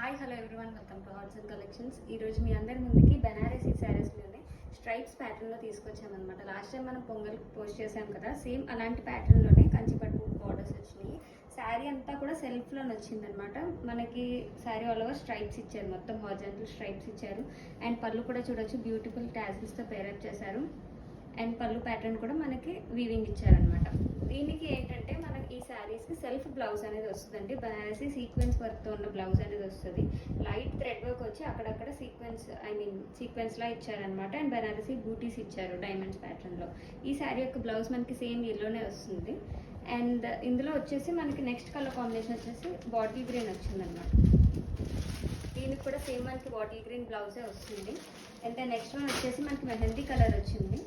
Hi hello everyone, welcome to hats and collections. ఈరోజు మీ అందరి ముందుకి బెనారసీ శారీస్లోనే స్ట్రైప్స్ ప్యాటర్న్లో తీసుకొచ్చామన్నమాట. లాస్ట్ టైం మనం పొంగల్ పోస్ట్ చేసాం కదా, సేమ్ అలాంటి ప్యాటర్న్లోనే కంచిపట్టు బార్డర్స్ వచ్చినాయి. శారీ అంతా కూడా సెల్ఫ్లోనే వచ్చిందనమాట. మనకి శారీ ఆల్ ఓవర్ స్ట్రైప్స్ ఇచ్చారు, మొత్తం హారిజాంటల్ స్ట్రైప్స్ ఇచ్చారు. అండ్ పళ్ళు కూడా చూడొచ్చు, బ్యూటిఫుల్ టాజిల్స్తో పేరప్ చేశారు. అండ్ పళ్ళు ప్యాటర్న్ కూడా మనకి వీవింగ్ ఇచ్చారనమాట. దీనికి ఏంటంటే మనకి ఈ శారీస్కి సెల్ఫ్ బ్లౌజ్ అనేది వస్తుందండి. బనారసీ సీక్వెన్స్ వర్క్తో ఉన్న బ్లౌజ్ అనేది వస్తుంది. లైట్ థ్రెడ్ వర్క్ వచ్చి అక్కడక్కడ సీక్వెన్స్లా ఇచ్చారనమాట. అండ్ బనారసీ బూటీస్ ఇచ్చారు డైమండ్స్ ప్యాటర్న్లో. ఈ శారీ యొక్క బ్లౌజ్ మనకి సేమ్ ఎల్లోనే వస్తుంది. అండ్ ఇందులో వచ్చేసి మనకి నెక్స్ట్ కలర్ కాంబినేషన్ వచ్చేసి బాటిల్ గ్రీన్ వచ్చిందనమాట. దీనికి కూడా సేమ్ మనకి బాటిల్ గ్రీన్ బ్లౌజే వస్తుంది. అండ్ నెక్స్ట్ వన్ వచ్చేసి మనకి మెహందీ కలర్ వచ్చింది.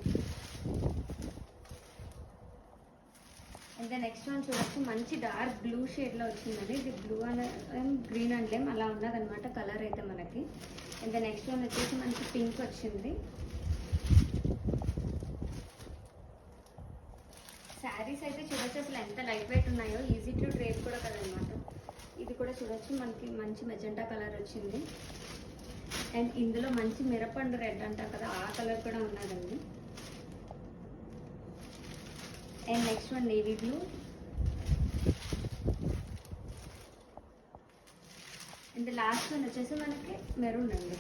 అండ్ నెక్స్ట్ వన్ చూడొచ్చు, మంచి డార్క్ బ్లూ షేడ్లో వచ్చిందండి. ఇది బ్లూ అనే గ్రీన్ అంటే అలా ఉన్నదనమాట కలర్ అయితే మనకి. అండ్ నెక్స్ట్ వన్ వచ్చేసి మనకి పింక్ వచ్చింది. శారీస్ అయితే చూడొచ్చు అసలు ఎంత లైట్ వెయిట్ ఉన్నాయో, ఈజీ టు డ్రేప్ కూడా కదనమాట. ఇది కూడా చూడొచ్చు, మనకి మంచి మెజెంటా కలర్ వచ్చింది. అండ్ ఇందులో మంచి మిరపండు రెడ్ అంటారు కదా, ఆ కలర్ కూడా ఉన్నదండి. And next one navy blue. And last one వచ్చేసి మనకి మెరూన్ అండి.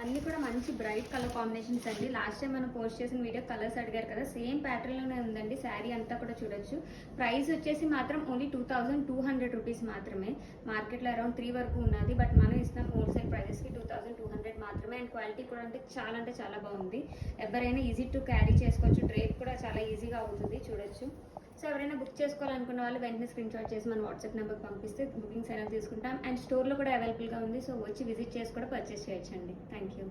అన్నీ కూడా మంచి బ్రైట్ కలర్ కాంబినేషన్స్ అండి. లాస్ట్ టైం మనం పోస్ట్ చేసిన వీడియో కలర్స్ అడిగారు కదా, సేమ్ ప్యాటర్న్లోనే ఉందండి. శారీ అంతా కూడా చూడొచ్చు. ప్రైస్ వచ్చేసి మాత్రం ఓన్లీ 2200 రూపీస్ మాత్రమే. మార్కెట్లో అరౌండ్ 3 వరకు ఉన్నది, బట్ మనం ఇస్తున్న హోల్సేల్ ప్రైజెస్కి 2200 మాత్రమే. అండ్ క్వాలిటీ కూడా అంటే చాలా బాగుంది. ఎవరైనా ఈజీ టు క్యారీ చేసుకోవచ్చు. డ్రేప్ కూడా చాలా ఈజీగా అవుతుంది, చూడొచ్చు. సో ఎవరైనా బుక్ చేసుకోవాలనుకున్న వాళ్ళు వెంటనే స్క్రీన్ షాట్ చేసి మన వాట్సాప్ నెంబర్కి పంపిస్తే బుకింగ్స్ అనేది తీసుకుంటాం. అండ్ స్టోర్లో కూడా అవైలబుల్గా ఉంది. సో వచ్చి విజిట్ చేసి కూడా పర్చేస్ చేయొచ్చండి. Thank you.